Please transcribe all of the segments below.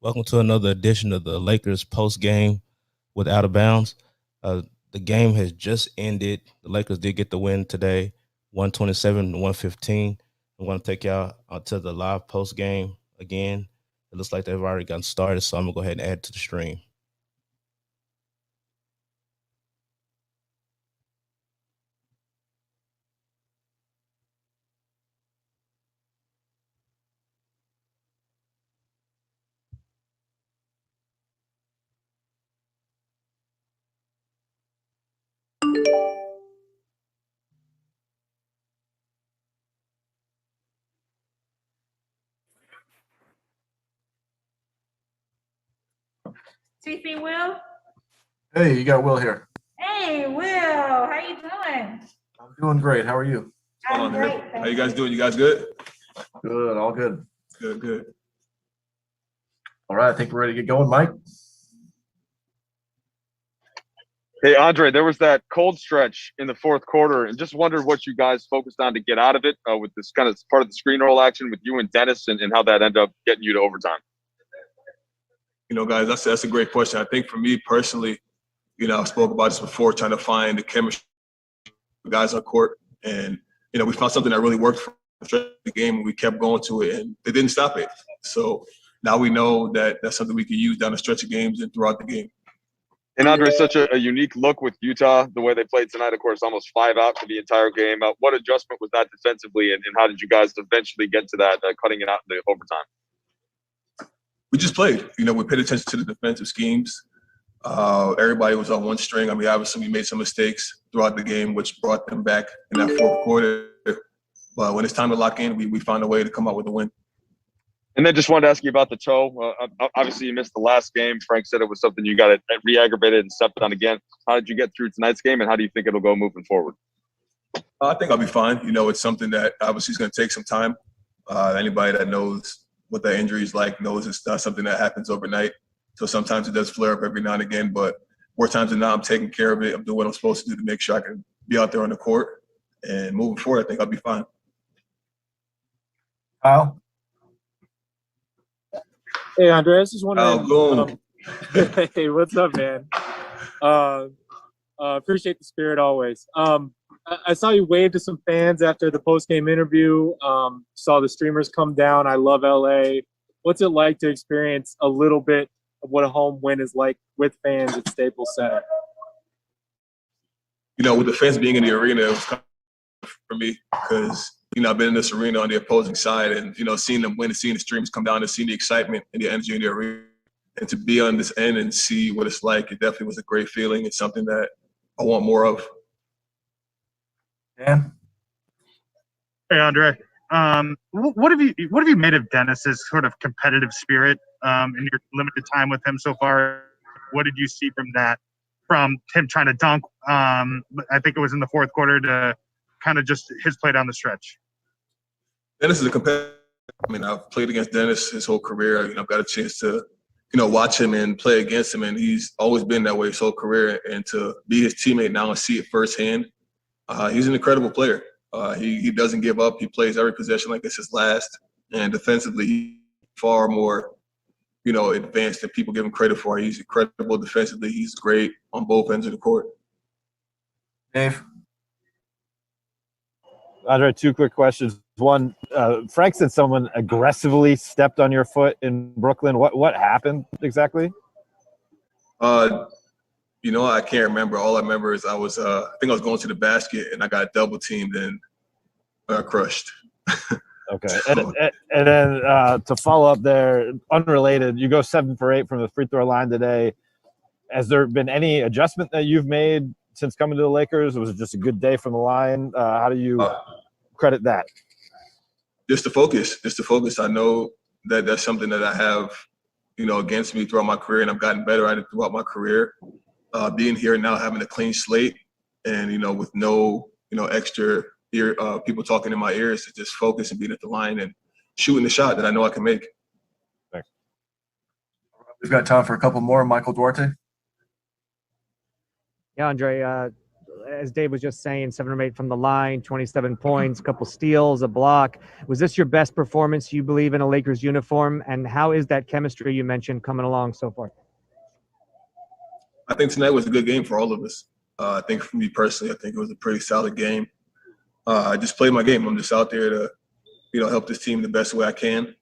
Welcome to another edition of the Lakers post game with Out of Bounds. Uh, the game has just ended. The Lakers did get the win today, 127 to 115. I'm going to take y'all to the live post game again. It looks like they've already gotten started, so I'm going to go ahead and add to the stream. TC Will? Hey, you got Will here. Hey, Will, how you doing? I'm doing great. How are you? I'm great. How you guys doing? You guys good? Good, all good. Good. All right, I think we're ready to get going, Mike. Hey, Andre, there was that cold stretch in the fourth quarter, and just wondered what you guys focused on to get out of it with this kind of part of the screen roll action with you and Dennis, and how that ended up getting you to overtime. You know, guys, that's a great question. I think for me personally, you know, I spoke about this before, trying to find the chemistry of guys on court, and you know, we found something that really worked for the game, and we kept going to it, and they didn't stop it. So now we know that that's something we can use down the stretch of games and throughout the game. And Andre, such a unique look with Utah, the way they played tonight, of course, almost 5 out for the entire game. What adjustment was that defensively, and how did you guys eventually get to that, cutting it out in the overtime? We just played. You know, we paid attention to the defensive schemes. Everybody was on one string. I mean, obviously we made some mistakes throughout the game, which brought them back in that fourth quarter. But when it's time to lock in, we found a way to come out with a win. And then just wanted to ask you about the toe. Obviously, you missed the last game. Frank said it was something you got it re-aggravated and stepped on again. How did you get through tonight's game, and how do you think it'll go moving forward? I think I'll be fine. You know, it's something that obviously is going to take some time. Anybody that knows what that injury is like knows it's not something that happens overnight. So sometimes it does flare up every now and again, but more times than not, I'm taking care of it. I'm doing what I'm supposed to do to make sure I can be out there on the court. And moving forward, I think I'll be fine. Kyle? Hey, Andre, I was just wondering. Hey, what's up, man? Appreciate the spirit always. I saw you wave to some fans after the post-game interview. Saw the streamers come down. I love LA. What's it like to experience a little bit of what a home win is like with fans at Staples Center? You know, with the fans being in the arena, it was kind of for me because, you know, I've been in this arena on the opposing side, and, you know, seeing them win and seeing the streams come down and seeing the excitement and the energy in the arena, and to be on this end and see what it's like, it definitely was a great feeling. It's something that I want more of. Dan? Hey, Andre. What have you made of Dennis's sort of competitive spirit in your limited time with him so far? What did you see from that? From him trying to dunk, I think it was in the fourth quarter, to kind of just his play down the stretch. Dennis is a competitor. I mean, I've played against Dennis his whole career. You know, I've got a chance to, you know, watch him and play against him, and he's always been that way his whole career. And to be his teammate now and see it firsthand, he's an incredible player. He doesn't give up. He plays every possession like it's his last. And defensively, he's far more, you know, advanced than people give him credit for. He's incredible defensively. He's great on both ends of the court. Dave? Andre, 2 quick questions. One, Frank said someone aggressively stepped on your foot in Brooklyn. What happened exactly? You know, I can't remember. All I remember is I think I was going to the basket and I got double teamed and I got crushed. Okay. And then to follow up there, unrelated, you go 7 for 8 from the free throw line today. Has there been any adjustment that you've made since coming to the Lakers? Was it just a good day from the line? How do you credit that? Just the focus. I know that that's something that I have, you know, against me throughout my career, and I've gotten better at it throughout my career. Being here now, having a clean slate, and, you know, with no, you know, extra ear people talking in my ears, to just focus and being at the line and shooting the shot that I know I can make. Thanks. We've got time for a couple more. Michael Duarte? Yeah, Andre, as Dave was just saying, 7 or 8 from the line, 27 points, a couple steals, a block. Was this your best performance, you believe, in a Lakers uniform? And how is that chemistry you mentioned coming along so far? I think tonight was a good game for all of us. I think for me personally, I think it was a pretty solid game. I just played my game. I'm just out there to, help this team the best way I can.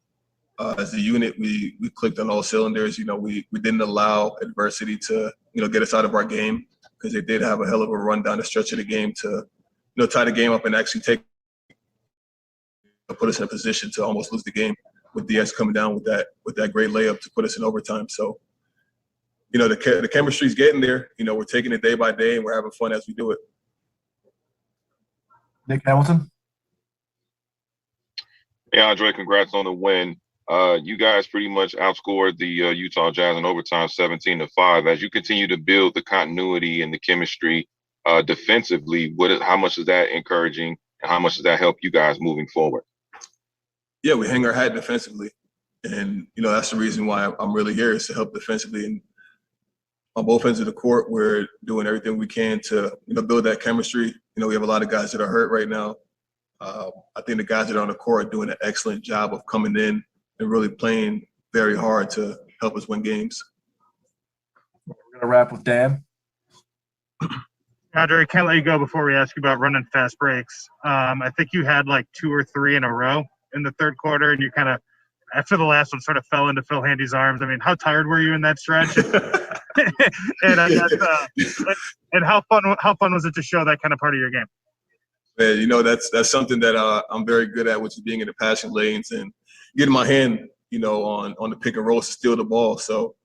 As a unit, we clicked on all cylinders. We didn't allow adversity to, get us out of our game, because they did have a hell of a run down the stretch of the game to, tie the game up and actually put us in a position to almost lose the game, with DS coming down with that great layup to put us in overtime. So, the chemistry's getting there. We're taking it day by day, and we're having fun as we do it. Nick Hamilton. Hey, Andre, congrats on the win. You guys pretty much outscored the Utah Jazz in overtime 17-5. As you continue to build the continuity and the chemistry defensively, how much is that encouraging, and how much does that help you guys moving forward? Yeah, we hang our hat defensively. And, that's the reason why I'm really here, is to help defensively. And on both ends of the court, we're doing everything we can to, build that chemistry. We have a lot of guys that are hurt right now. I think the guys that are on the court are doing an excellent job of coming in and really playing very hard to help us win games. We're going to wrap with Dan. Andre, can't let you go before we ask you about running fast breaks. I think you had like 2 or 3 in a row in the third quarter, and you kind of, after the last one, sort of fell into Phil Handy's arms. I mean, how tired were you in that stretch? And I guess, and how fun was it to show that kind of part of your game? Man, that's something that I'm very good at, which is being in the passing lanes and getting my hand, on the pick and roll to steal the ball. So,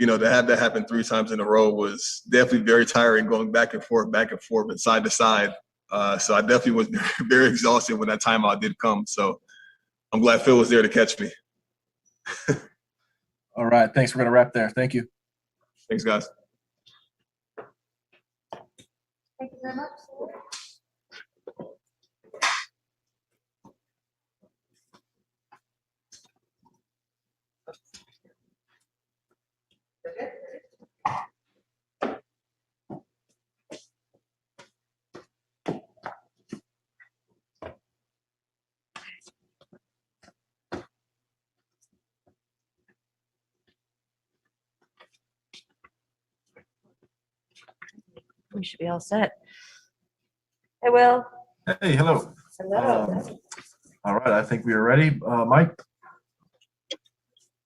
to have that happen 3 times in a row was definitely very tiring, going back and forth, and side to side. So I definitely was very, very exhausted when that timeout did come. So I'm glad Phil was there to catch me. All right. Thanks. We're going to wrap there. Thank you. Thanks, guys. Thank you very much. We should be all set. Hey, Will. Hey, hello. Hello. All right. I think we are ready. Mike?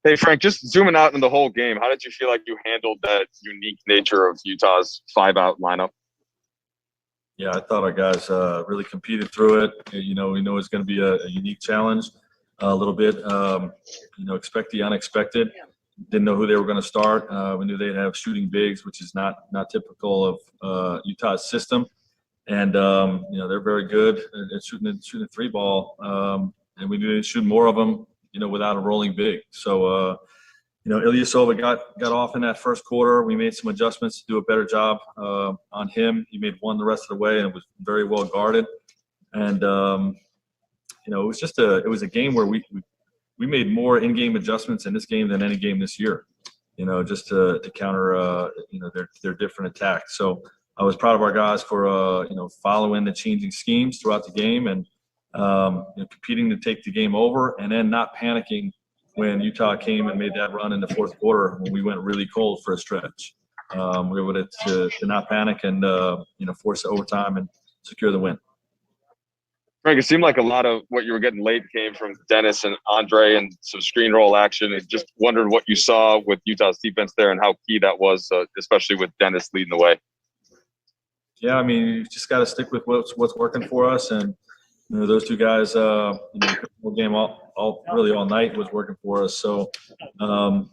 Hey, Frank, just zooming out in the whole game, how did you feel like you handled that unique nature of Utah's 5-out lineup? Yeah, I thought our guys really competed through it. We know it's going to be a unique challenge a little bit. Expect the unexpected. Didn't know who they were going to start. We knew they'd have shooting bigs, which is not typical of Utah's system. And, they're very good at shooting the 3-ball. And we knew they'd shoot more of them, without a rolling big. So, Ilyasova got off in that first quarter. We made some adjustments to do a better job on him. He made one the rest of the way and was very well guarded. And, it was just it was a game where we made more in-game adjustments in this game than any game this year, just to counter, their different attacks. So I was proud of our guys for, following the changing schemes throughout the game and, competing to take the game over and then not panicking when Utah came and made that run in the fourth quarter when we went really cold for a stretch. We were able to not panic and, force overtime and secure the win. Frank, it seemed like a lot of what you were getting late came from Dennis and Andre and some screen roll action. I just wondered what you saw with Utah's defense there and how key that was, especially with Dennis leading the way. Yeah, I mean, you just got to stick with what's working for us. And, those 2 guys, the game all night was working for us. So, when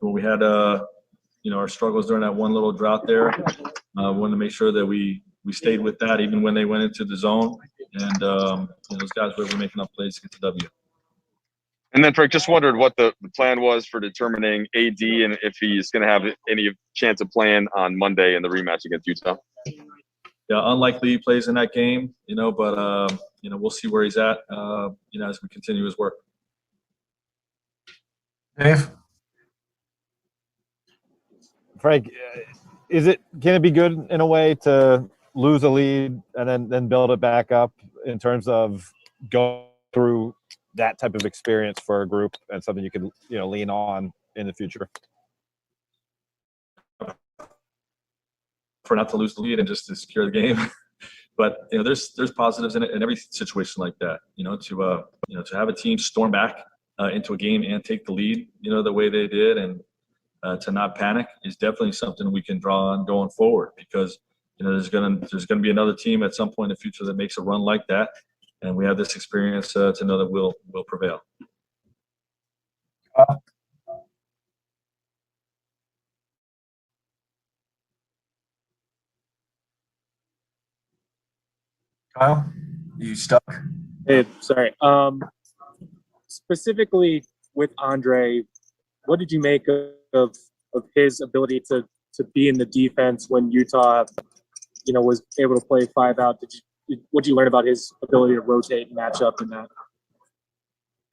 we had, our struggles during that one little drought there, wanted to make sure that we stayed with that even when they went into the zone. And, those guys were making enough plays to get the W. And then, Frank, just wondered what the plan was for determining AD and if he's going to have any chance of playing on Monday in the rematch against Utah. Yeah, unlikely he plays in that game, but, we'll see where he's at, as we continue his work. Dave? Frank, can it be good in a way to lose a lead and then build it back up in terms of going through that type of experience for a group and something you can lean on in the future? For not to lose the lead and just to secure the game. But there's positives in it in every situation like that. To have a team storm back into a game and take the lead, the way they did, and to not panic is definitely something we can draw on going forward, because there's gonna be another team at some point in the future that makes a run like that, and we have this experience to know that we'll prevail. Kyle, you stuck? Hey, sorry. Specifically with Andre, what did you make of his ability to be in the defense when Utah, was able to play 5 out? What did you learn about his ability to rotate and match up in that?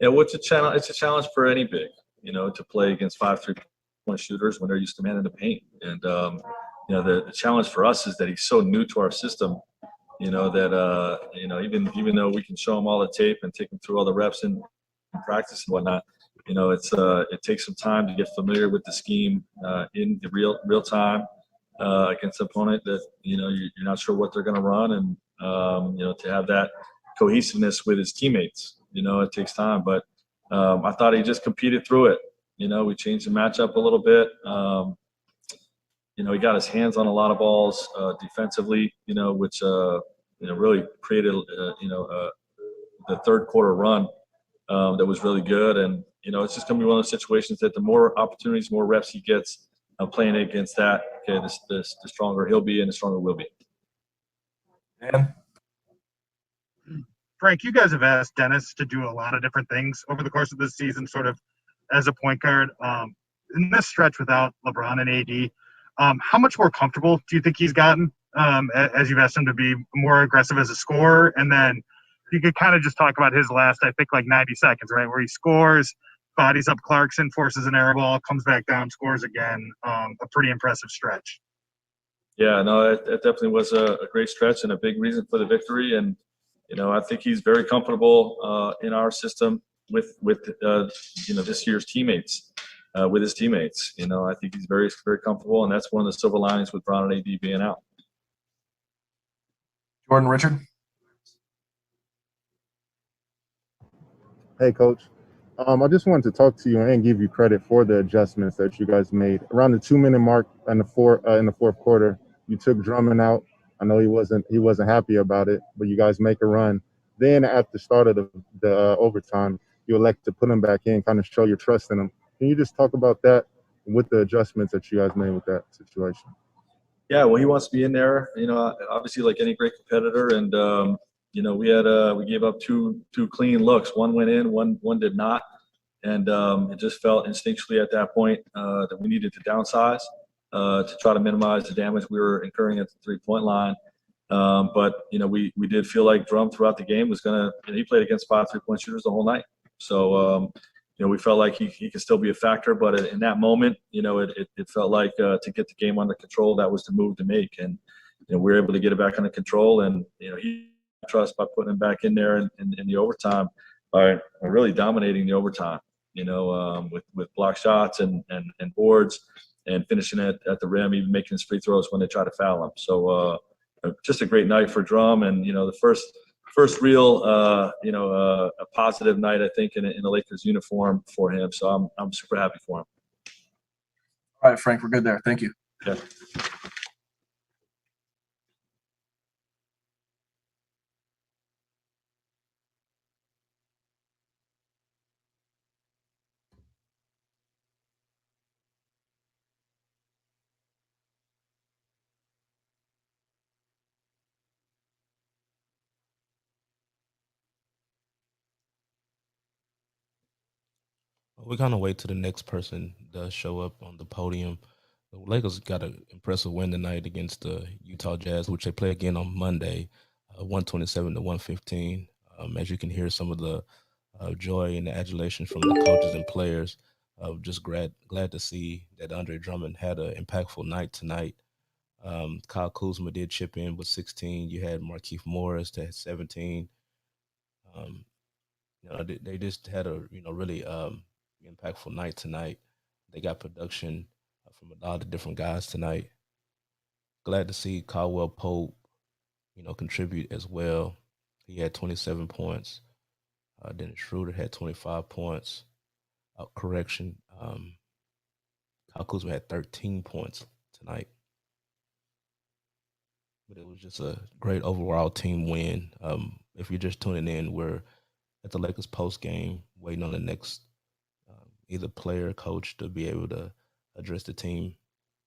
Yeah, well, it's a challenge for any big, to play against 5 3-point shooters when they're used to manning the paint. And the challenge for us is that he's so new to our system. That even though we can show him all the tape and take him through all the reps in practice and whatnot, it takes some time to get familiar with the scheme in the real time against an opponent that you're not sure what they're going to run, and to have that cohesiveness with his teammates. It takes time, but I thought he just competed through it. We changed the matchup a little bit. He got his hands on a lot of balls defensively, which really created, the third quarter run that was really good. And, it's just going to be one of those situations that the more opportunities, more reps he gets playing against that, okay, the stronger he'll be and the stronger we'll be. Dan? Frank, you guys have asked Dennis to do a lot of different things over the course of this season, sort of as a point guard. In this stretch without LeBron and AD, how much more comfortable do you think he's gotten as you've asked him to be more aggressive as a scorer? And then you could kind of just talk about his last, I think, 90 seconds, right, where he scores, bodies up Clarkson, forces an air ball, comes back down, scores again. A pretty impressive stretch. Yeah, no, it definitely was a great stretch and a big reason for the victory. And, I think he's very comfortable in our system with this year's teammates. With his teammates, I think he's very, very comfortable, and that's one of the silver linings with Brown and AD being out. Jordan Richard. Hey, Coach. I just wanted to talk to you and give you credit for the adjustments that you guys made around the 2-minute mark in the fourth quarter. You took Drummond out. I know he wasn't happy about it, but you guys make a run. Then at the start of the overtime, you elect to put him back in, kind of show your trust in him. Can you just talk about that with the adjustments that you guys made with that situation? Yeah, well, he wants to be in there, obviously like any great competitor. And, we gave up two clean looks. One went in, one did not. And it just felt instinctually at that point that we needed to downsize to try to minimize the damage we were incurring at the 3-point line. But we did feel like Drum throughout the game was going to – he played against 5 3-point shooters the whole night. So, we felt like he could still be a factor, but in that moment, it felt like to get the game under control, that was the move to make. And, we were able to get it back under control. And, he trust by putting him back in there in the overtime by really dominating the overtime, with block shots and boards and finishing at the rim, even making his free throws when they try to foul him. So just a great night for Drum. And, the first real, a positive night, I think, in a Lakers uniform for him. So I'm super happy for him. All right, Frank, we're good there. Thank you. Yeah. We're gonna wait till the next person does show up on the podium. The Lakers got an impressive win tonight against the Utah Jazz, which they play again on Monday, 127-115. As you can hear, some of the joy and the adulation from the coaches and players. Just glad to see that Andre Drummond had an impactful night tonight. Kyle Kuzma did chip in with 16. You had Markieff Morris that had 17. Um, they just had a really impactful night tonight. They got production from a lot of different guys tonight. Glad to see Caldwell Pope, contribute as well. He had 27 points. Dennis Schroeder had 25 points. Correction. Kyle Kuzma had 13 points tonight. But it was just a great overall team win. If you're just tuning in, we're at the Lakers post game, waiting on the next either player or coach to be able to address the team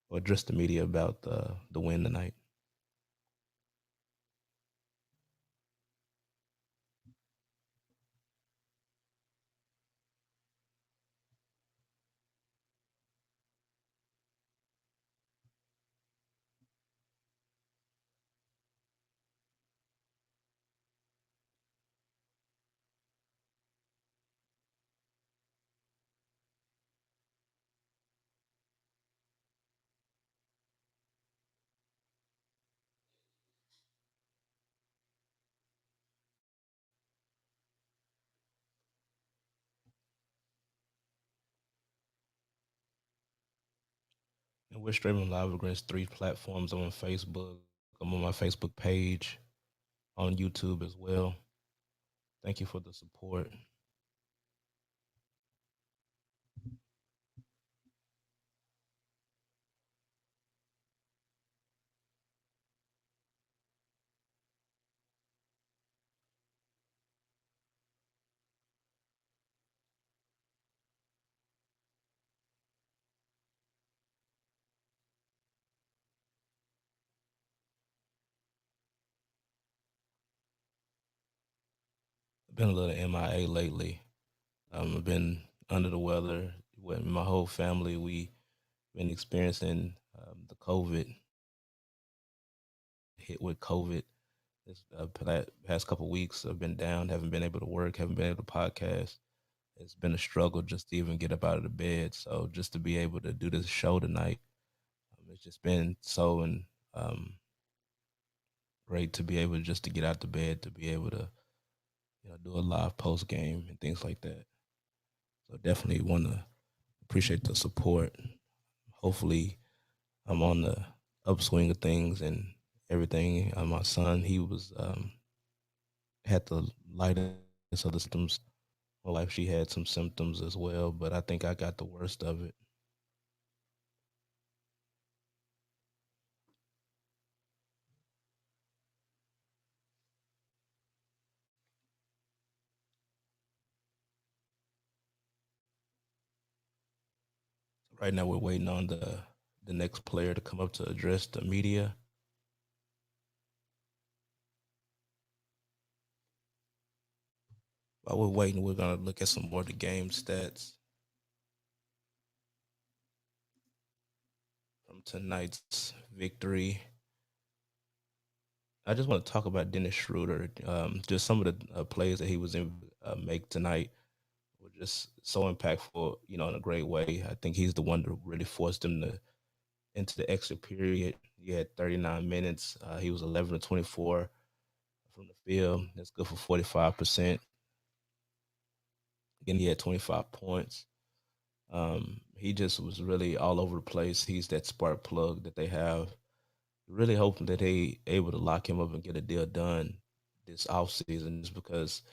or address the media about the win tonight. And we're streaming live across 3 platforms. I'm on Facebook. I'm on my Facebook page, on YouTube as well. Thank you for the support. I've been a little MIA lately. I've been under the weather. With my whole family, we been experiencing the COVID hit with COVID. This past couple weeks, I've been down, haven't been able to work, haven't been able to podcast. It's been a struggle just to even get up out of the bed. So just to be able to do this show tonight, it's just been so great to be able just to get out the bed, to be able to do a live post game and things like that. So definitely want to appreciate the support. Hopefully, I'm on the upswing of things and everything. My son, he was had the lightest of the symptoms. My wife, she had some symptoms as well, but I think I got the worst of it. Right now, we're waiting on the next player to come up to address the media. While we're waiting, we're gonna look at some more of the game stats from tonight's victory. I just want to talk about Dennis Schroeder. Just some of the plays that he was in make tonight were just so impactful. In a great way. I think he's the one that really forced them into the extra period. He had 39 minutes. He was 11 to 24 from the field. That's good for 45%. Again, he had 25 points. He just was really all over the place. He's that spark plug that they have. Really hoping that they able to lock him up and get a deal done this offseason just because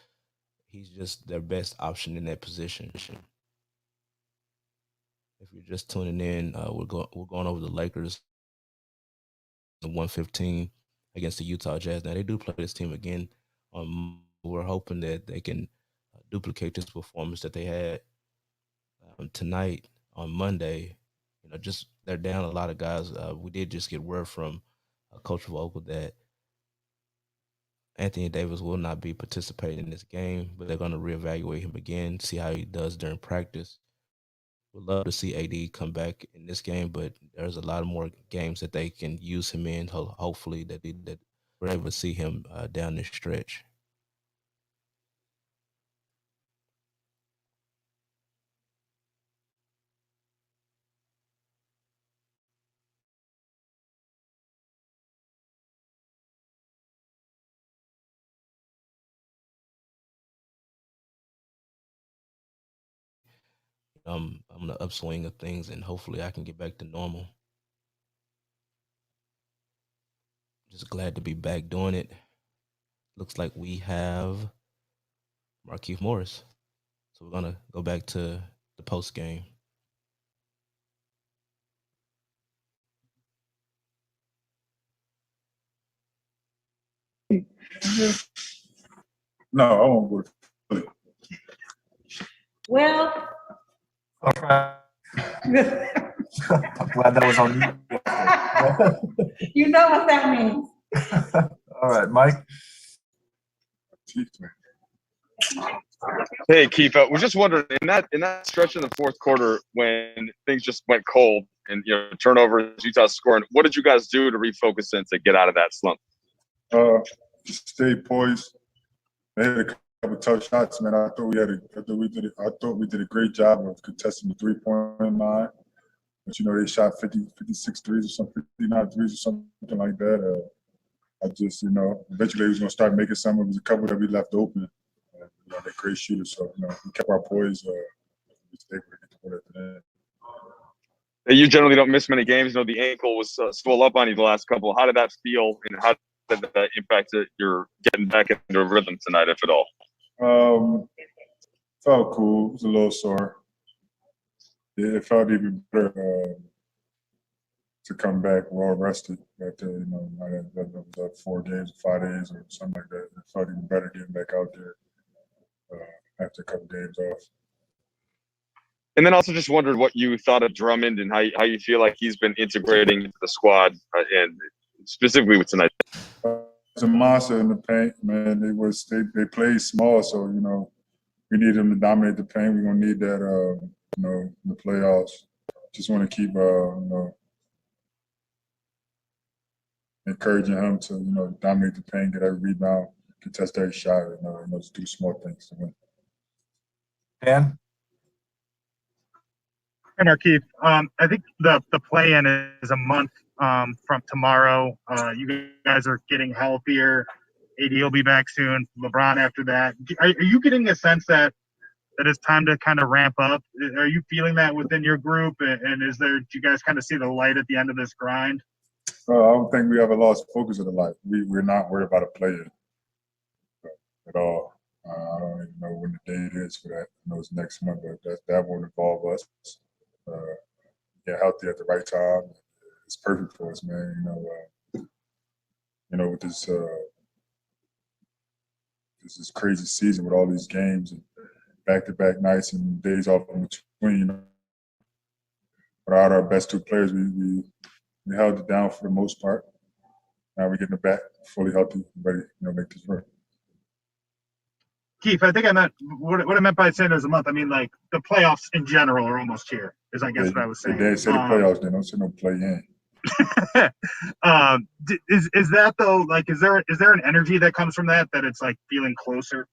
he's just their best option in that position. If you're just tuning in, we're going over the Lakers, the 115 against the Utah Jazz. Now they do play this team again. We're hoping that they can duplicate this performance that they had tonight on Monday. Just they're down a lot of guys. We did just get word from Coach Vogel that Anthony Davis will not be participating in this game, but they're going to reevaluate him again, see how he does during practice. Would love to see AD come back in this game, but there's a lot more games that they can use him in. Hopefully that we're able to see him down this stretch. I'm in the upswing of things, and hopefully I can get back to normal. Just glad to be back doing it. Looks like we have Markieff Morris. So we're gonna go back to the post game. No, I won't go to Philly. Well, All right. I'm glad that was on you. you know what that means. All right, Mike. Hey, Keith, we're just wondering in that stretch in the fourth quarter when things just went cold and turnovers, Utah scoring. What did you guys do to refocus and to get out of that slump? Just stay poised. They had a couple tough shots, man. I thought we did a great job of contesting the 3-point line. But they shot 56 threes or something, 59 threes or something like that. I just, eventually we was gonna start making some. It was a couple that we left open. They're great shooters, so we kept our poise. We stayed able to get the win at the end. You generally don't miss many games. The ankle was swell up on you the last couple. How did that feel, and how did that impact your getting back into a rhythm tonight, if at all? Felt cool. It was a little sore. Yeah, it felt even better to come back well rested after I had 4 games, 5 days, or something like that. It felt even better getting back out there after a couple games off. And then also just wondered what you thought of Drummond and how you feel like he's been integrating into the squad and specifically with tonight. He's a monster in the paint, man. They played small, so we need him to dominate the paint. We're gonna need that, in the playoffs. Just want to keep, encouraging him to, dominate the paint, get every rebound, contest every shot, just do small things to win. Dan? And Keith, I think the play-in is a month from tomorrow. You guys are getting healthier. AD will be back soon. LeBron after that. Are you getting a sense that it's time to kind of ramp up? Are you feeling that within your group? And do you guys kind of see the light at the end of this grind? I don't think we ever lost focus of the light. We're not worried about a play-in at all. I don't even know when the date is for that. I know it's next month, but that won't involve us. Get healthy at the right time. It's perfect for us, man. With this this crazy season with all these games and back-to-back nights and days off in between. Without our best 2 players, we held it down for the most part. Now we're getting it back fully healthy, ready to make this work. Keith, I think I meant what I meant by saying there's a month. I mean, like the playoffs in general are almost here. Is I guess what I was saying. They say the playoffs. They don't say no play-in. Is that though? Like, is there an energy that comes from that it's like feeling closer?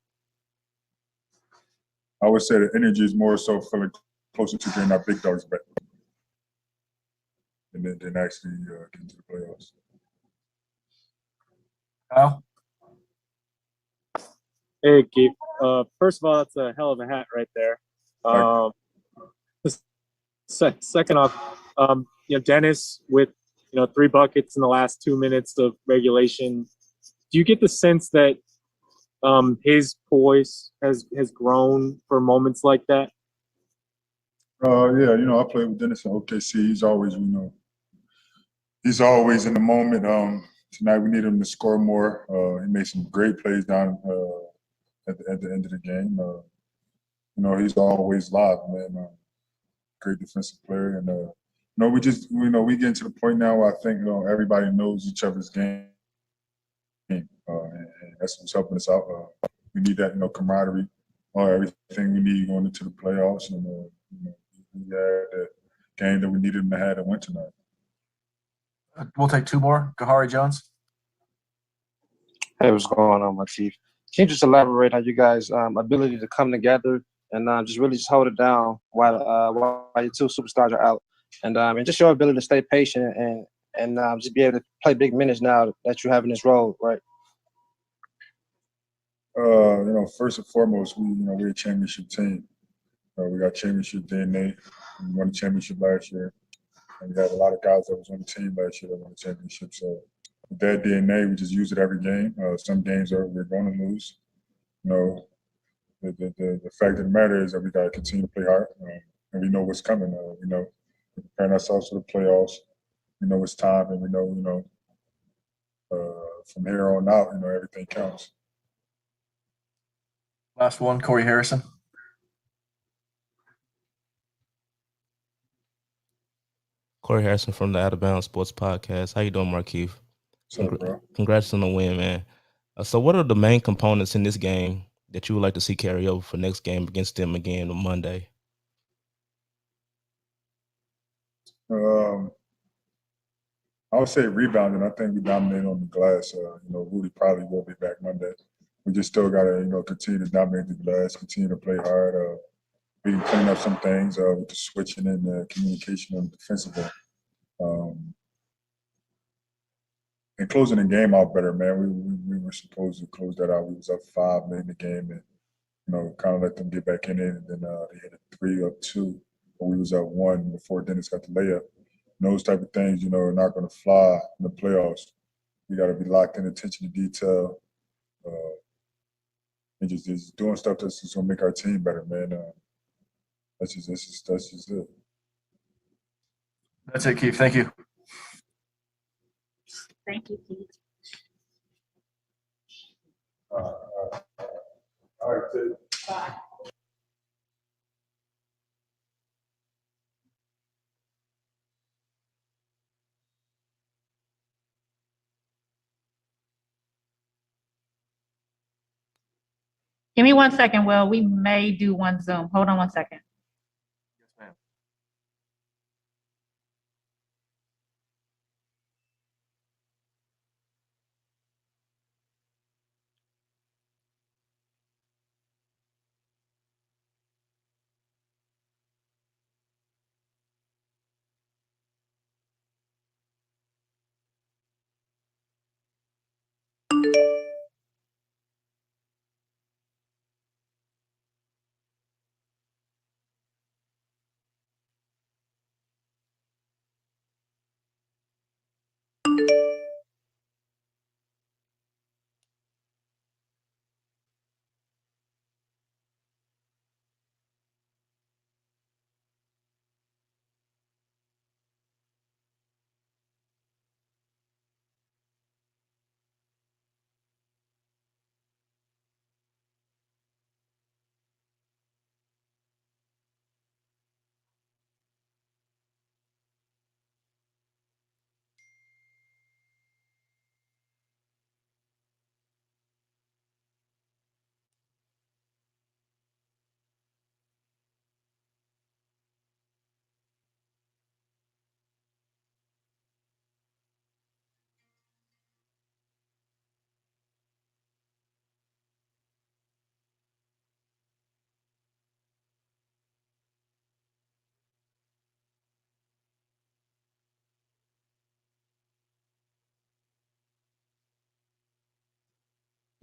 I would say the energy is more so feeling closer to getting our big dogs back, and then actually getting to the playoffs. Kyle? Hey, Keith. First of all, that's a hell of a hat right there. Second off, Dennis with 3 buckets in the last 2 minutes of regulation. Do you get the sense that his poise has grown for moments like that? Yeah, I played with Dennis in OKC. He's always, he's always in the moment. Tonight we need him to score more. He made some great plays down at the end of the game. He's always live, man. Great defensive player, and we get to the point now where I think everybody knows each other's game, and that's what's helping us out. We need that camaraderie, everything we need going into the playoffs, and we had that game that we needed him to have that win tonight. We'll take 2 more. Kahari Jones. Hey, what's going on, my chief? Can you just elaborate on you guys' ability to come together and just really just hold it down while your 2 superstars are out, and just your ability to stay patient and just be able to play big minutes now that you have in this role, right? First and foremost, we're a championship team. We got championship DNA. We won the championship last year. And we had a lot of guys that was on the team last year that won the championship. So with that DNA, we just use it every game. Some games we're going to lose. The fact of the matter is that we got to continue to play hard, and we know what's coming. We know we're preparing ourselves for the playoffs. We know it's time, and we know, from here on out, everything counts. Last one, Corey Harrison. Corey Harrison from the Out of Bounds Sports Podcast. How you doing, Markeith? What's up, bro? Congrats on the win, man. So what are the main components in this game that you would like to see carry over for next game against them again on Monday? I would say rebounding. I think we dominated on the glass. Rudy probably will be back Monday. We just still got to, continue to dominate the glass, continue to play hard. We can clean up some things with the switching and the communication on the defensive end. And closing the game out better, man. We were supposed to close that out. We was up 5 late in the game, and kind of let them get back in it. And then they hit a 3 up 2, but we was up 1 before Dennis got the layup. And those type of things, are not going to fly in the playoffs. We got to be locked in, attention to detail, and just doing stuff that's just going to make our team better, man. That's just it. That's it, Keith. Thank you. Thank you, Keith. All right, Sid. Bye. Give me 1 second, Will. We may do one Zoom. Hold on 1 second. Yes, ma'am.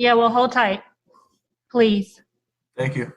Yeah, well, hold tight, please. Thank you.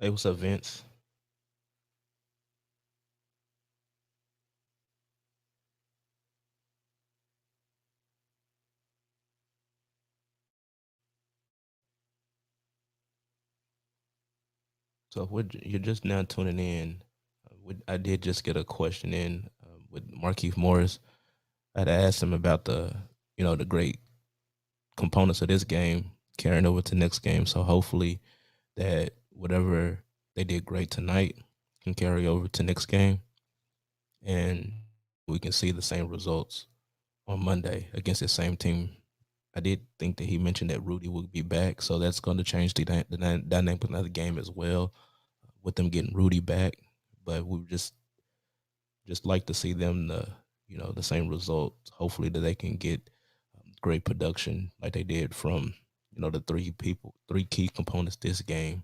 Hey, what's up, Vince? So if you're just now tuning in, I did just get a question in with Markeith Morris. I'd asked him about the great components of this game carrying over to next game. So hopefully that whatever they did great tonight can carry over to next game, and we can see the same results on Monday against the same team. I did think that he mentioned that Rudy would be back, so that's going to change the dynamic of the game as well, with them getting Rudy back. But we just like to see them the same results. Hopefully that they can get great production like they did from the three key components this game.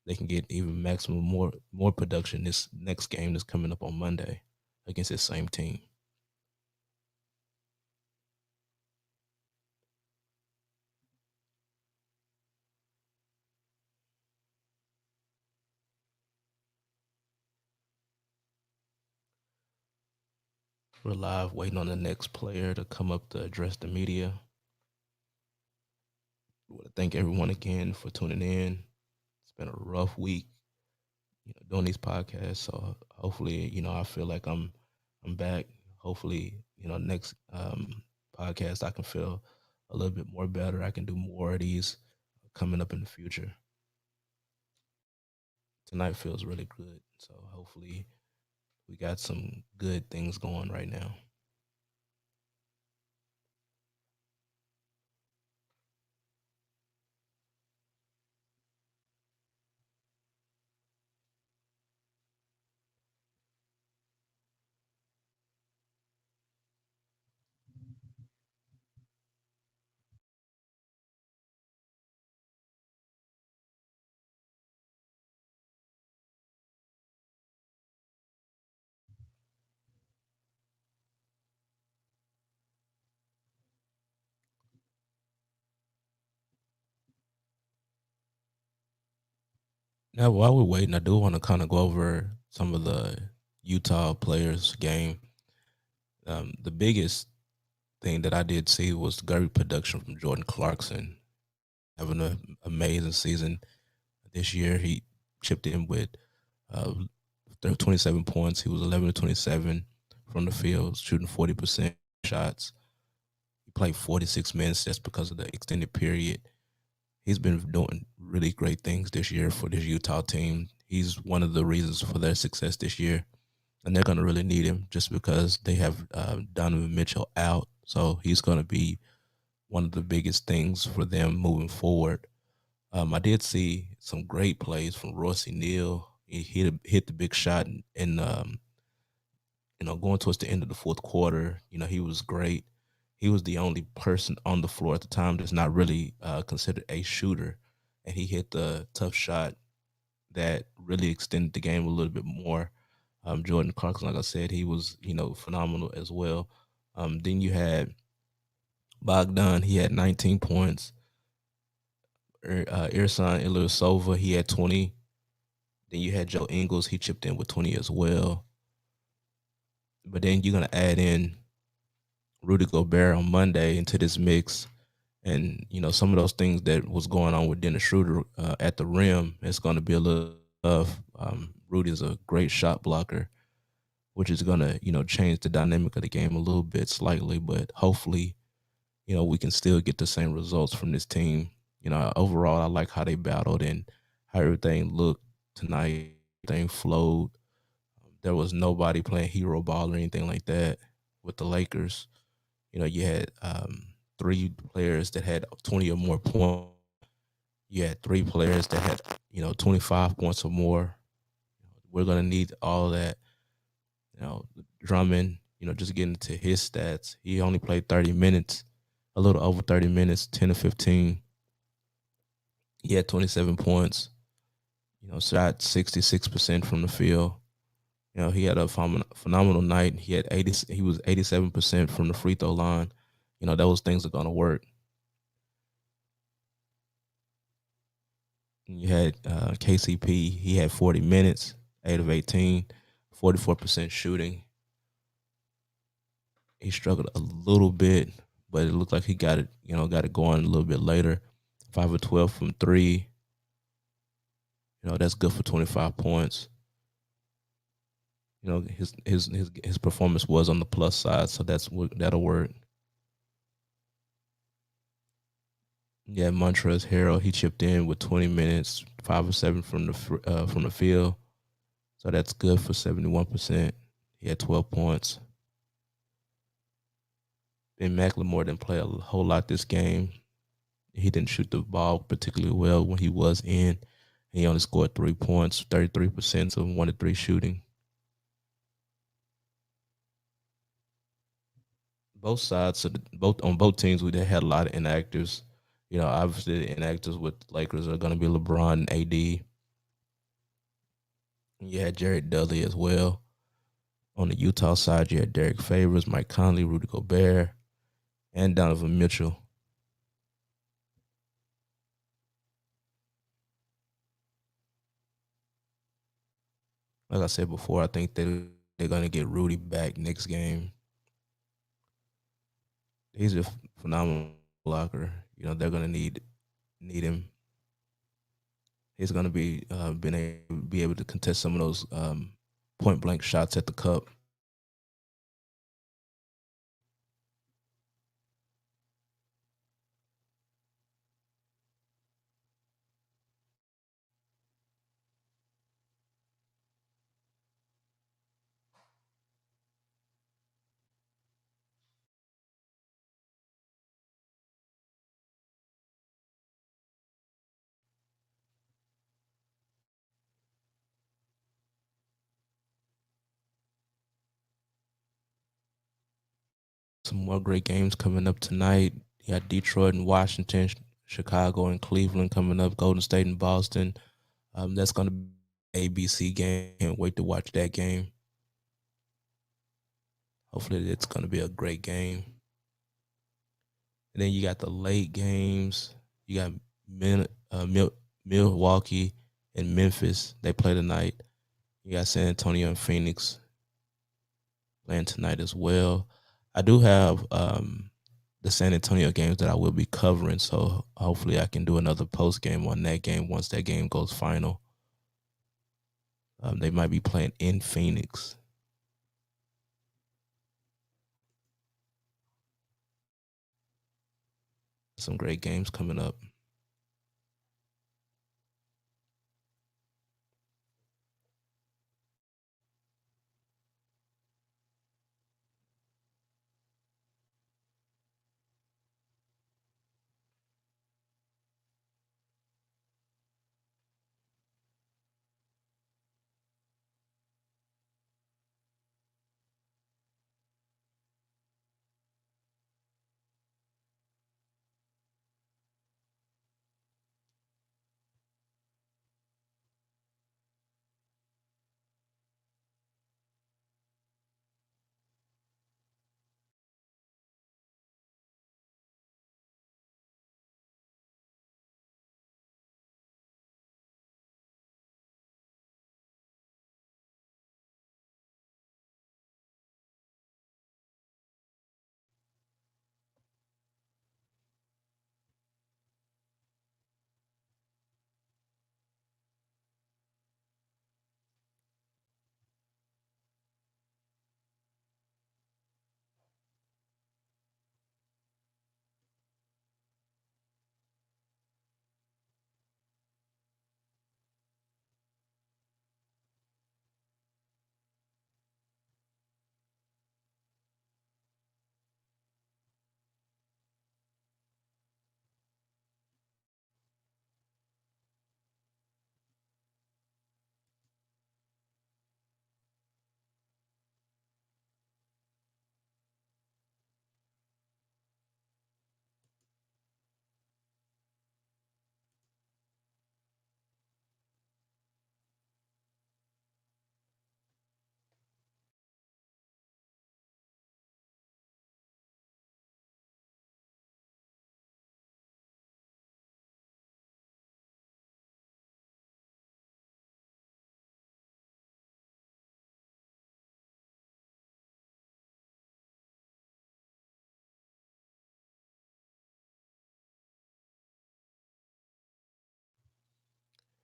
They can get even maximum more production this next game that's coming up on Monday against this same team. We're live waiting on the next player to come up to address the media. I want to thank everyone again for tuning in. It's been a rough week, doing these podcasts. So hopefully, I feel like I'm back. Hopefully, next podcast I can feel a little bit more better. I can do more of these coming up in the future. Tonight feels really good. So hopefully we got some good things going right now. Now, while we're waiting, I do want to kind of go over some of the Utah players' game. The biggest thing that I did see was great production from Jordan Clarkson, having an amazing season this year. He chipped in with 27 points. He was 11 to 27 from the field, shooting 40% shots. He played 46 minutes just because of the extended period. He's been doing really great things this year for this Utah team. He's one of the reasons for their success this year, and they're going to really need him just because they have Donovan Mitchell out. So he's going to be one of the biggest things for them moving forward. I did see some great plays from Royce O'Neal. He hit the big shot, and going towards the end of the fourth quarter, he was great. He was the only person on the floor at the time that's not really considered a shooter, and he hit the tough shot that really extended the game a little bit more. Jordan Clarkson, like I said, he was phenomenal as well. Then you had Bogdan. He had 19 points. Ersan Ilyasova, he had 20. Then you had Joe Ingles. He chipped in with 20 as well. But then you're going to add in Rudy Gobert on Monday into this mix. And, some of those things that was going on with Dennis Schroeder at the rim, it's going to be a little tough. Rudy's a great shot blocker, which is going to, change the dynamic of the game a little bit slightly. But hopefully, we can still get the same results from this team. Overall, I like how they battled and how everything looked tonight. Everything flowed. There was nobody playing hero ball or anything like that with the Lakers. You had three players that had 20 or more points. You had three players that had, 25 points or more. We're going to need all that. Drummond, just getting into his stats. He only played 30 minutes, a little over 30 minutes, 10 to 15. He had 27 points, shot 66% from the field. He had a phenomenal night. He was 87% from the free throw line. Those things are going to work. And you had KCP. He had 40 minutes, 8 of 18, 44% shooting. He struggled a little bit, but it looked like he got it going a little bit later. 5 of 12 from 3. That's good for 25 points. his performance was on the plus side, so that'll work. Yeah, Montrezl Harrell, he chipped in with 20 minutes, 5 of 7 from the field, so that's good for 71%. He had 12 points. Ben McLemore didn't play a whole lot this game. He didn't shoot the ball particularly well when he was in. He only scored 3 points, 33%, so 1 to 3 shooting. Both sides, on both teams, we had a lot of inactives. Obviously the inactives with Lakers are going to be LeBron and AD. You had Jared Dudley as well. On the Utah side, you had Derek Favors, Mike Conley, Rudy Gobert, and Donovan Mitchell. Like I said before, I think they're going to get Rudy back next game. He's a phenomenal blocker. They're going to need him. He's going to be able to contest some of those point blank shots at the cup. Some more great games coming up tonight. You got Detroit and Washington, Chicago and Cleveland coming up, Golden State and Boston. That's going to be an ABC game. Can't wait to watch that game. Hopefully it's going to be a great game. And then you got the late games. You got Milwaukee and Memphis. They play tonight. You got San Antonio and Phoenix playing tonight as well. I do have the San Antonio games that I will be covering, so hopefully I can do another post game on that game once that game goes final. They might be playing in Phoenix. Some great games coming up.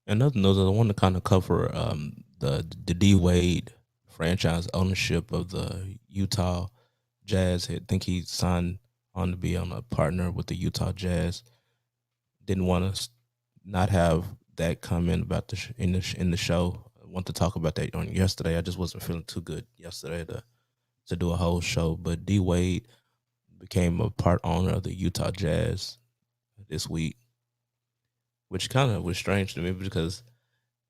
Another note, I want to kind of cover the D Wade franchise ownership of the Utah Jazz. I think he signed on to be on a partner with the Utah Jazz. Didn't want to not have that come in about in the show. I want to talk about that on yesterday. I just wasn't feeling too good yesterday to do a whole show. But D Wade became a part owner of the Utah Jazz this week, which kind of was strange to me because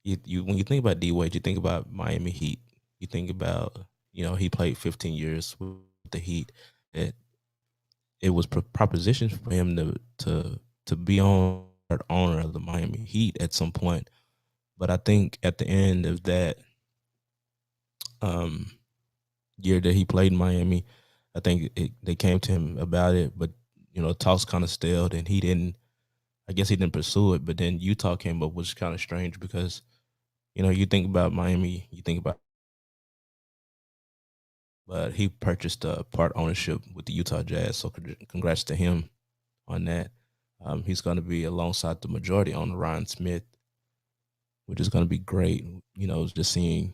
you when you think about D Wade, you think about Miami Heat. You think about, he played 15 years with the Heat. It was propositions for him to be on owner of the Miami Heat at some point. But I think at the end of that year that he played in Miami, I think they came to him about it, but talks kind of stalled, and he didn't pursue it. But then Utah came up, which is kind of strange because you think about Miami, but he purchased part ownership with the Utah Jazz, so congrats to him on that. He's going to be alongside the majority owner, Ryan Smith, which is going to be great. Just seeing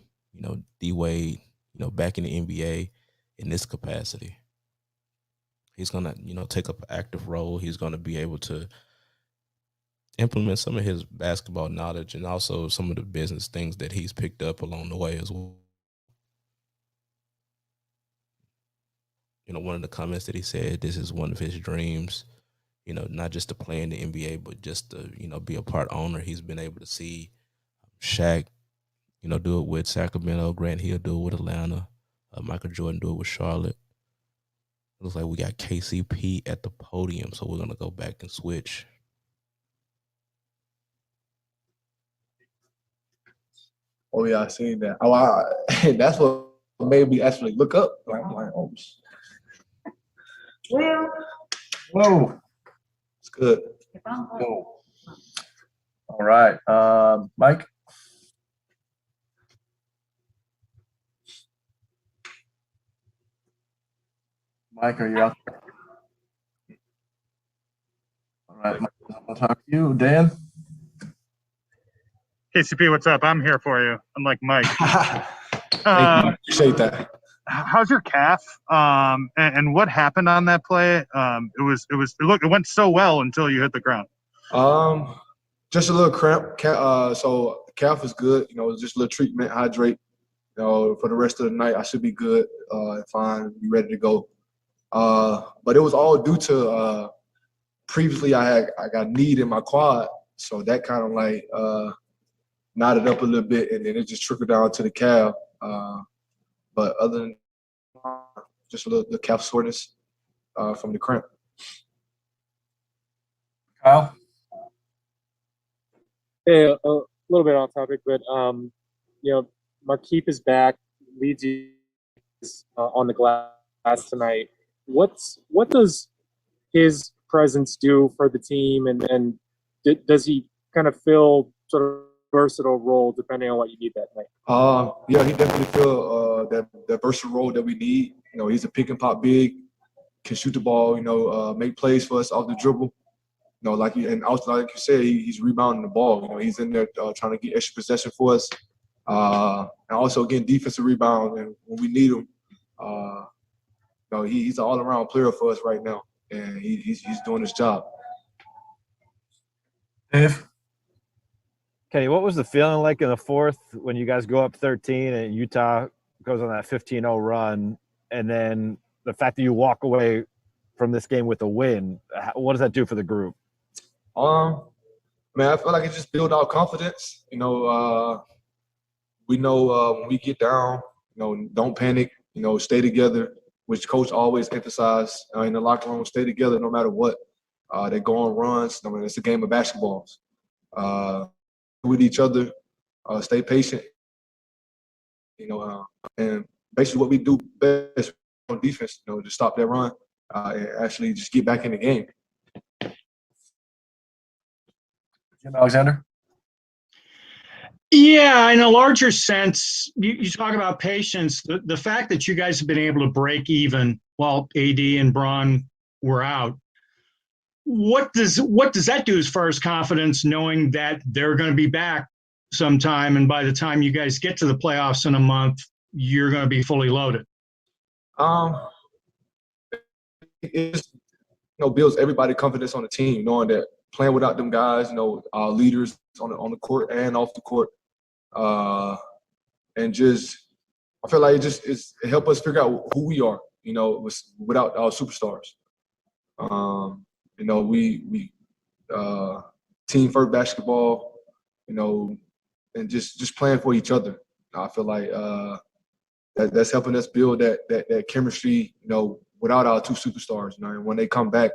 D Wade back in the NBA in this capacity. He's going to take up an active role. He's going to be able to implement some of his basketball knowledge and also some of the business things that he's picked up along the way as well. One of the comments that he said, this is one of his dreams, not just to play in the NBA, but just to, be a part owner. He's been able to see Shaq, do it with Sacramento, Grant Hill do it with Atlanta, Michael Jordan do it with Charlotte. It looks like we got KCP at the podium, so we're going to go back and switch. Oh, yeah, I seen that. That's what made me actually look up. I'm like, oh, whoa. It's good. Whoa. All right. Mike? Mike, are you out there? All right, Mike, I'll talk to you. Dan? KCP, what's up? I'm here for you. I'm like Mike. Appreciate that. How's your calf? And what happened on that play? It went so well until you hit the ground. Just a little cramp. So calf is good. Just a little treatment, hydrate. For the rest of the night, I should be good, fine, be ready to go. But it was all due to previously I got knee in my quad, so that kind of like knotted up a little bit, and then it just trickled down to the calf. But other than just a little the calf soreness from the cramp. Kyle? Hey, a little bit off topic, but Markieff is back, leads you on the glass tonight. What does his presence do for the team, and does he kind of fill sort of versatile role depending on what you need that night? Yeah, he definitely fill that versatile role that we need. He's a pick and pop big, can shoot the ball. Make plays for us off the dribble. Like you said, he's rebounding the ball. He's in there trying to get extra possession for us, and also getting defensive rebound. And when we need him, he's an all-around player for us right now, and he's doing his job. Kenny, what was the feeling like in the fourth when you guys go up 13 and Utah goes on that 15-0 run, and then the fact that you walk away from this game with a win? What does that do for the group? I feel like it just built our confidence. We know when we get down, don't panic. Stay together, which coach always emphasized in the locker room. Stay together no matter what. They go on runs. It's a game of basketballs. With each other, stay patient. And basically what we do best on defense, to stop that run and actually just get back in the game. Jim Alexander? Yeah, in a larger sense, you talk about patience. The fact that you guys have been able to break even while AD and Bron were out, what does that do as far as confidence, knowing that they're going to be back sometime, and by the time you guys get to the playoffs in a month, you're going to be fully loaded? It just builds everybody confidence on the team, knowing that playing without them guys, our leaders on the court and off the court, and just I feel like it helped us figure out who we are, without our superstars. We team first basketball, and just playing for each other. I feel like that's helping us build that chemistry, without our two superstars. And when they come back,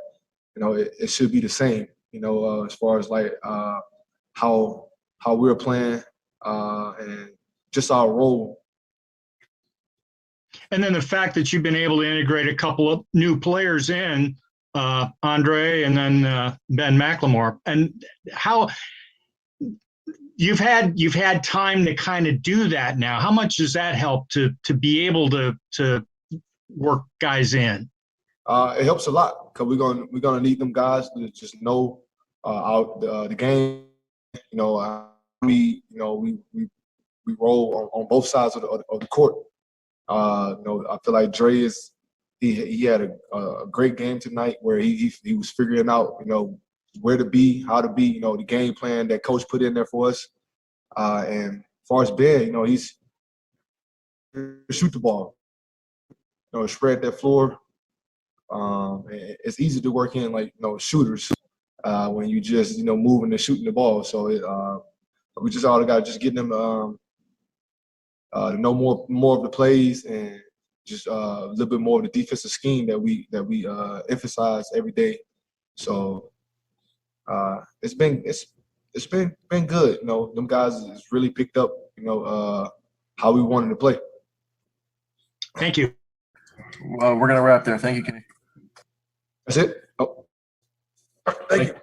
it should be the same. As far as like how we're playing and just our role. And then the fact that you've been able to integrate a couple of new players in, Andre and then Ben McLemore, and how you've had time to kind of do that now. How much does that help to be able to work guys in? It helps a lot because we're gonna need them guys to just know the game. We roll on both sides of the court. I feel like Dre he had a great game tonight where he was figuring out where to be, how to be, the game plan that coach put in there for us. And as far as Ben, he's shoot the ball, spread that floor. It's easy to work in like shooters when you just moving and shooting the ball. So we just all got to just get them to know more of the plays and just a little bit more of the defensive scheme that we emphasize every day. So it's been good. Them guys has really picked up how we wanted to play. Thank you. Well, we're gonna wrap there. Thank you, Kenny. That's it. Oh, thank you.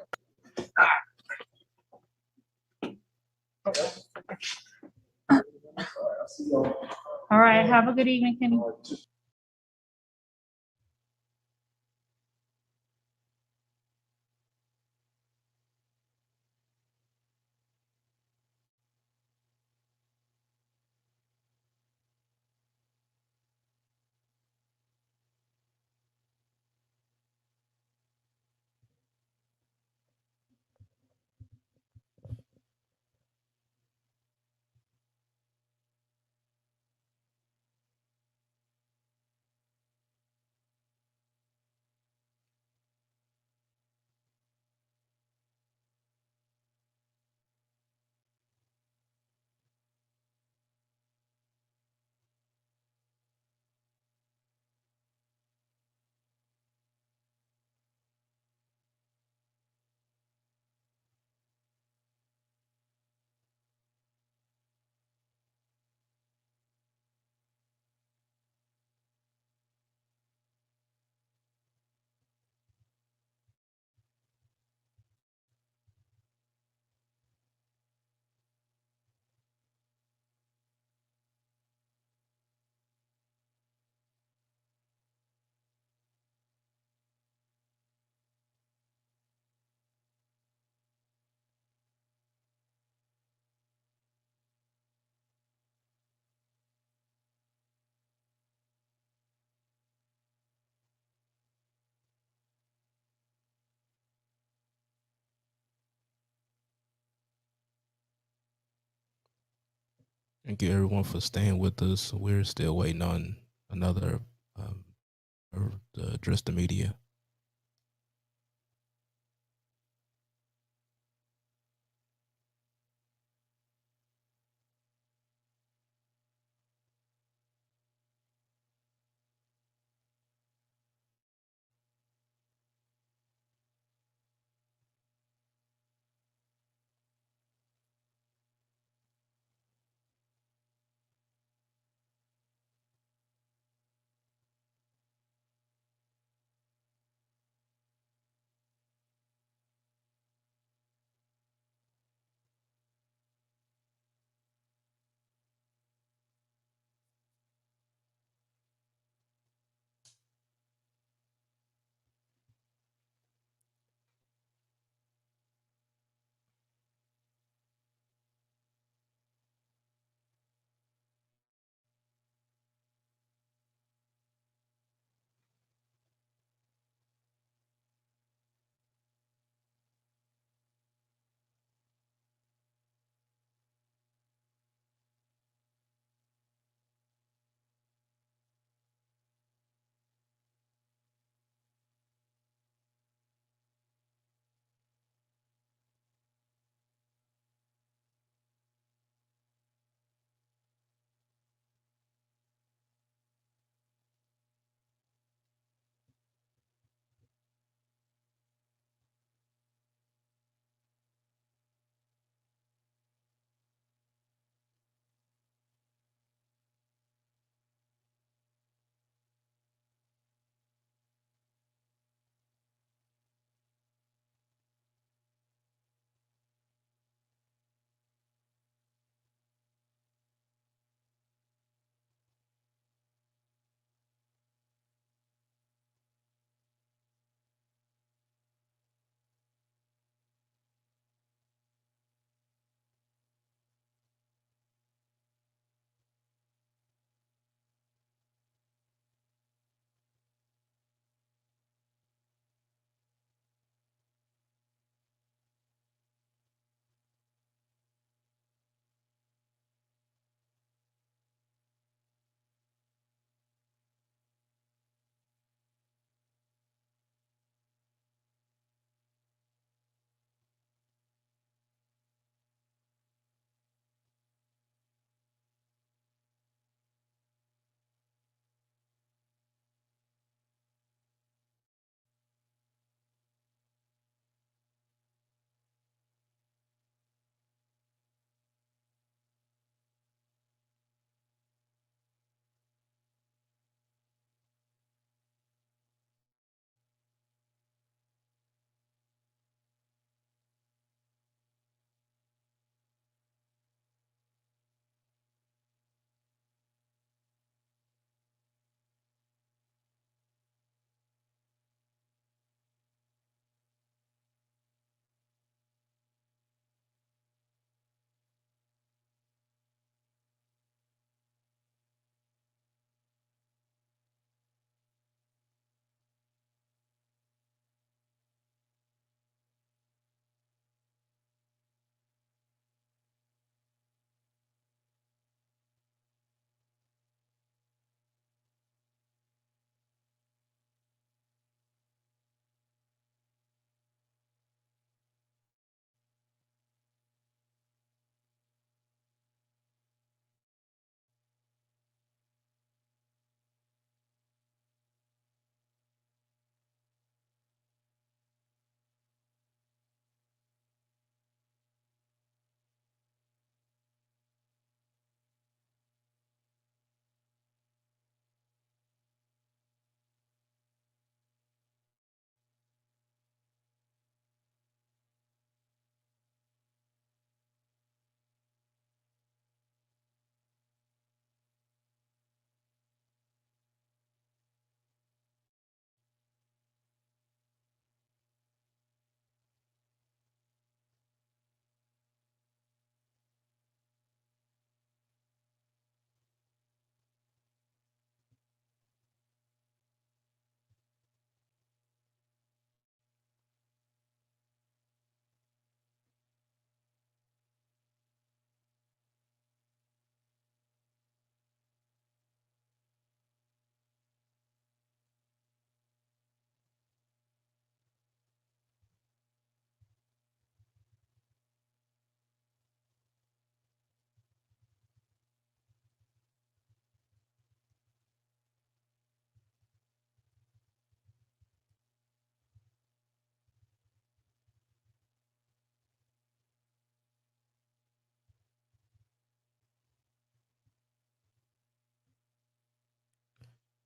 All right. Have a good evening, Kenny. Thank you, everyone, for staying with us. We're still waiting on another to address the media.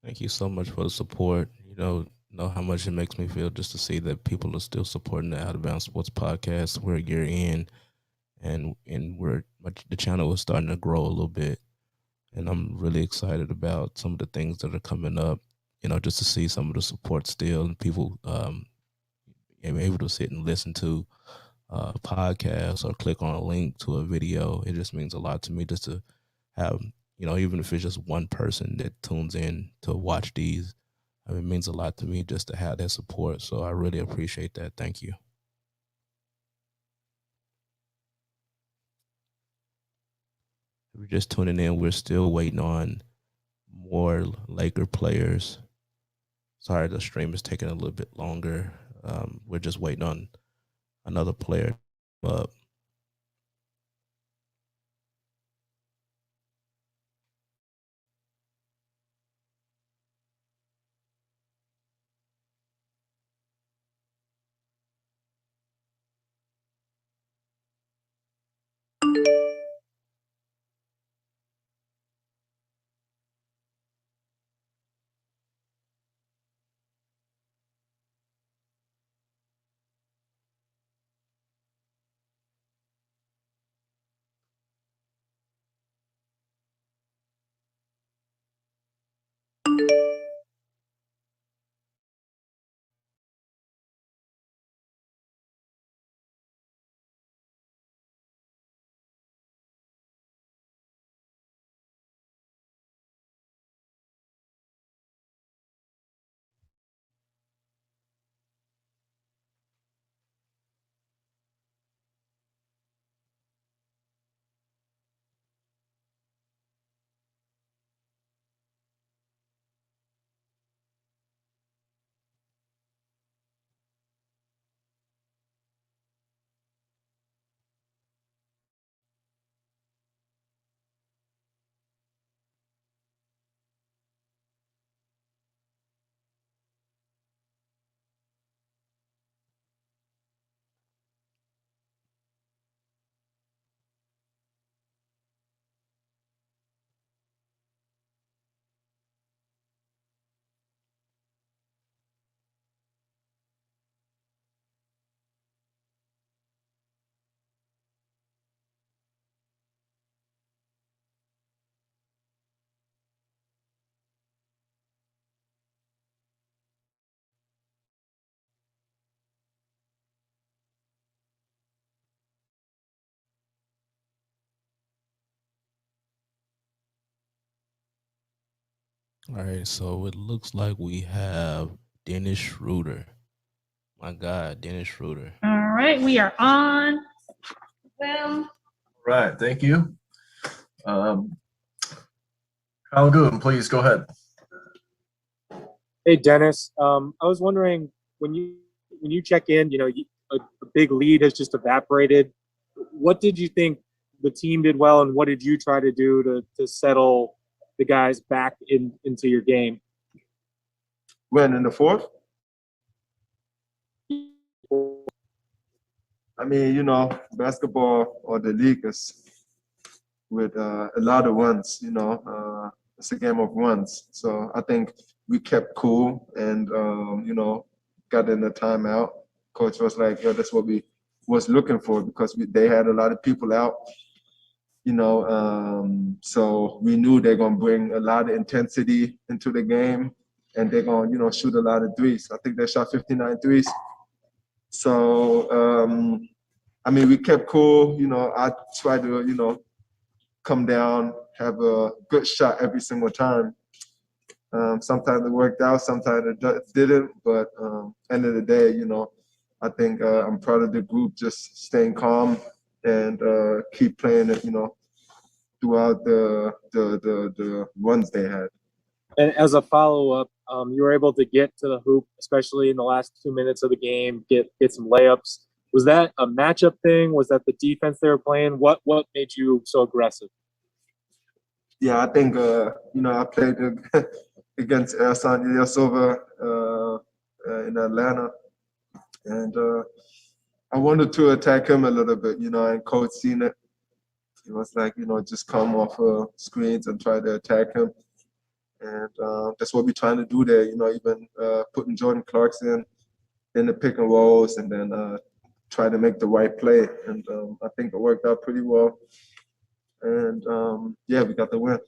Thank you so much for the support. Know how much it makes me feel just to see that people are still supporting the Out of Bounds Sports Podcast. We're a year in, and the channel is starting to grow a little bit, and I'm really excited about some of the things that are coming up. Just to see some of the support still, and people able to sit and listen to podcasts or click on a link to a video. It just means a lot to me just to have, even if it's just one person that tunes in to watch these. It means a lot to me just to have that support. So I really appreciate that. Thank you. If you're just tuning in, we're still waiting on more Laker players. Sorry, the stream is taking a little bit longer. We're just waiting on another player up. All right, so it looks like we have Dennis Schroeder. My God, Dennis Schroeder. All right, we are on. Well, Right. Thank you. Kyle Gooden, please go ahead. Hey, Dennis. I was wondering when you check in, a big lead has just evaporated. What did you think the team did well, and what did you try to do to settle the guys back into your game? When in the fourth? I mean, basketball or the league is with a lot of runs. It's a game of runs. So I think we kept cool and got in the timeout. Coach was like, "Yo, that's what we was looking for," because they had a lot of people out. So we knew they're gonna bring a lot of intensity into the game, and they're gonna shoot a lot of threes. I think they shot 59 threes. So I mean, we kept cool. I tried to come down, have a good shot every single time. Sometimes it worked out, sometimes it didn't. But end of the day, I think I'm proud of the group just staying calm and keep playing it, throughout the runs they had. And as a follow-up, you were able to get to the hoop, especially in the last 2 minutes of the game, get some layups. Was that a matchup thing? Was that the defense they were playing? What made you so aggressive? Yeah, I think I played against Ersan Ilyasova in Atlanta, and I wanted to attack him a little bit, and coach seen it. He was like, just come off screens and try to attack him. And that's what we're trying to do there. Even putting Jordan Clarkson in the pick and rolls, and then try to make the right play. And I think it worked out pretty well. And yeah, we got the win.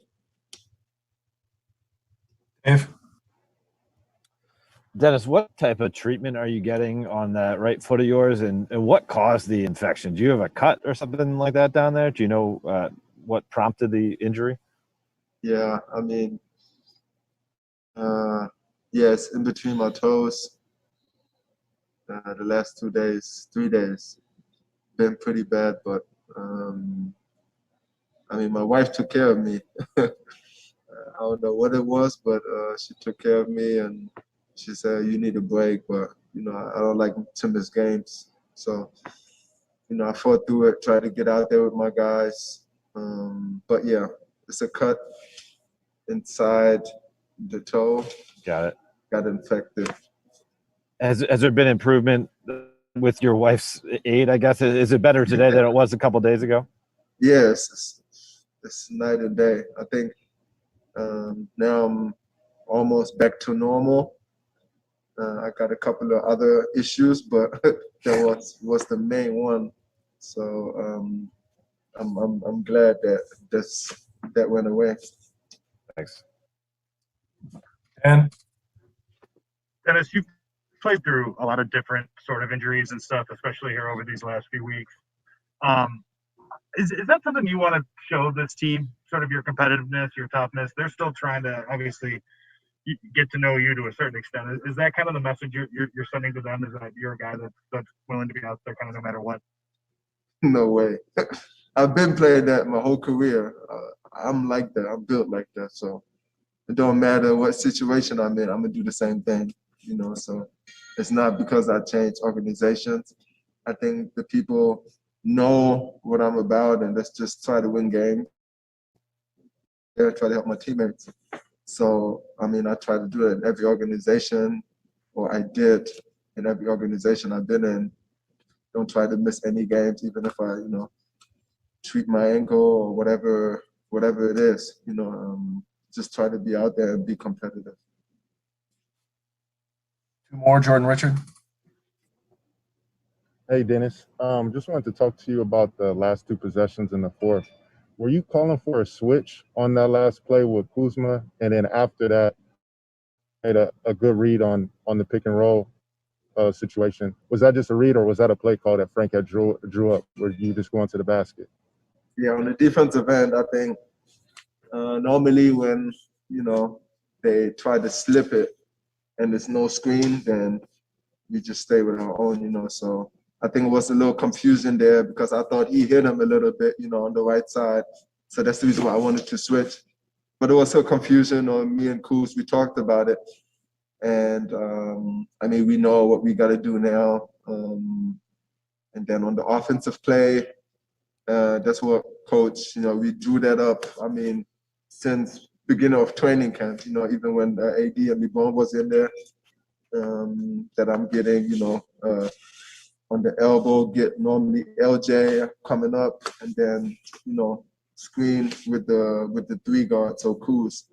Dennis, what type of treatment are you getting on that right foot of yours, and what caused the infection? Do you have a cut or something like that down there? Do you know what prompted the injury? Yeah, I mean, it's in between my toes. The last 3 days, been pretty bad, but I mean, my wife took care of me. I don't know what it was, but she took care of me, and she said, you need a break, but, I don't like to miss games. So, I fought through it, tried to get out there with my guys. But yeah, it's a cut inside the toe. Got it. Got infected. Has there been improvement with your wife's aid, I guess? Is it better today than it was a couple days ago? Yes, it's night and day. I think now I'm almost back to normal. I got a couple of other issues, but that was the main one. So I'm glad that went away. Thanks. And Dennis, you've played through a lot of different sort of injuries and stuff, especially here over these last few weeks. Is that something you want to show this team, sort of your competitiveness, your toughness? They're still trying to obviously get to know you to a certain extent. Is that kind of the message you're sending to them? Is that you're a guy that's willing to be out there kind of no matter what? No way. I've been playing that my whole career. I'm like that. I'm built like that. So it don't matter what situation I'm in. I'm gonna do the same thing. So it's not because I changed organizations. I think the people know what I'm about, and let's just try to win games. Yeah, try to help my teammates. So, I mean, I try to do it in every organization, or I did in every organization I've been in. Don't try to miss any games, even if I, treat my ankle or whatever it is. Just try to be out there and be competitive. Two more, Jordan Richard. Hey, Dennis. Just wanted to talk to you about the last two possessions in the fourth. Were you calling for a switch on that last play with Kuzma, and then after that, made a good read on the pick and roll situation? Was that just a read, or was that a play call that Frank had drew up, where you just go into the basket? Yeah, on the defensive end, I think normally when they try to slip it and there's no screen, then we just stay with our own. So I think it was a little confusion there because I thought he hit him a little bit, on the right side. So that's the reason why I wanted to switch. But it was a confusion on me and Kuz. We talked about it. And, I mean, we know what we got to do now. And then on the offensive play, that's what coach, we drew that up. I mean, since beginning of training camp, even when AD and LeBron was in there, that I'm getting, on the elbow, get normally LJ coming up, and then, screen with the three guard, so Kuz.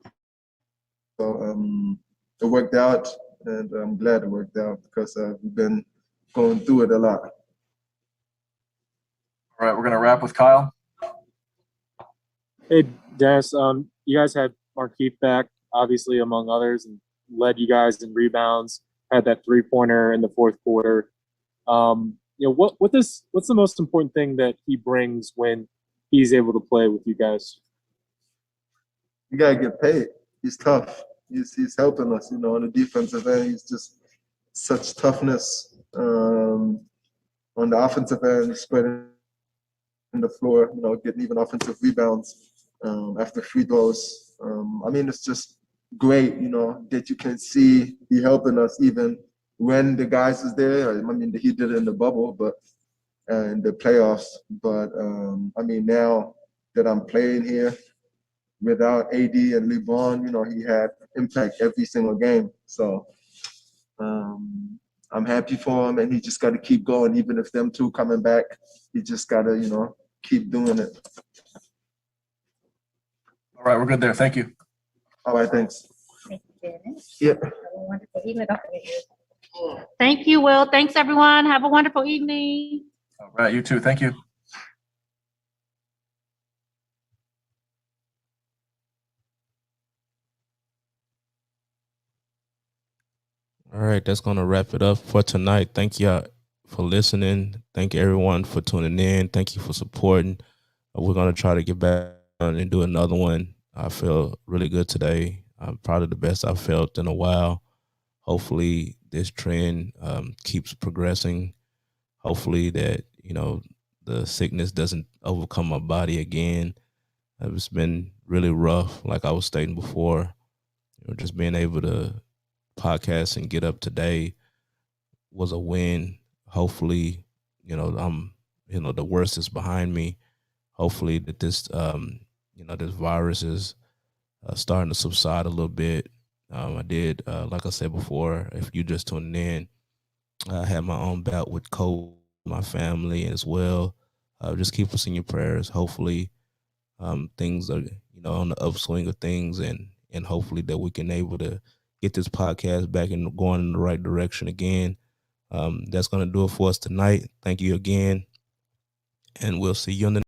So it worked out, and I'm glad it worked out because we've been going through it a lot. All right, we're going to wrap with Kyle. Hey, Dennis, you guys had Markieff back, obviously, among others, and led you guys in rebounds, had that three-pointer in the fourth quarter. What's the most important thing that he brings when he's able to play with you guys? You got to get paid. He's tough. He's helping us, on the defensive end. He's just such toughness. On the offensive end, spreading the floor, getting even offensive rebounds after free throws. I mean, it's just great, that you can see he helping us even when the guys is there. I mean, he did it in the bubble, but in the playoffs. But I mean, now that I'm playing here without AD and LeBron, he had impact every single game. So I'm happy for him, and he just got to keep going. Even if them two coming back, he just got to, keep doing it. All right, we're good there. Thank you. All right, thanks. Dennis. Yeah. Have a wonderful evening. Don't forget yours. Thank you, Will. Thanks, everyone. Have a wonderful evening. All right, you too. Thank you. All right, that's going to wrap it up for tonight. Thank y'all for listening. Thank everyone for tuning in. Thank you for supporting. We're going to try to get back on and do another one. I feel really good today. Probably the best I've felt in a while. Hopefully this trend keeps progressing. Hopefully that, the sickness doesn't overcome my body again. It's been really rough, like I was stating before. Just being able to podcast and get up today was a win. Hopefully, the worst is behind me. Hopefully that this, this virus is starting to subside a little bit. I did, like I said before, if you just tuning in, I had my own bout with COVID, my family as well. Just keep us in your prayers. Hopefully, things are, on the upswing of things, and hopefully that we can able to get this podcast back and going in the right direction again. That's going to do it for us tonight. Thank you again, and we'll see you on the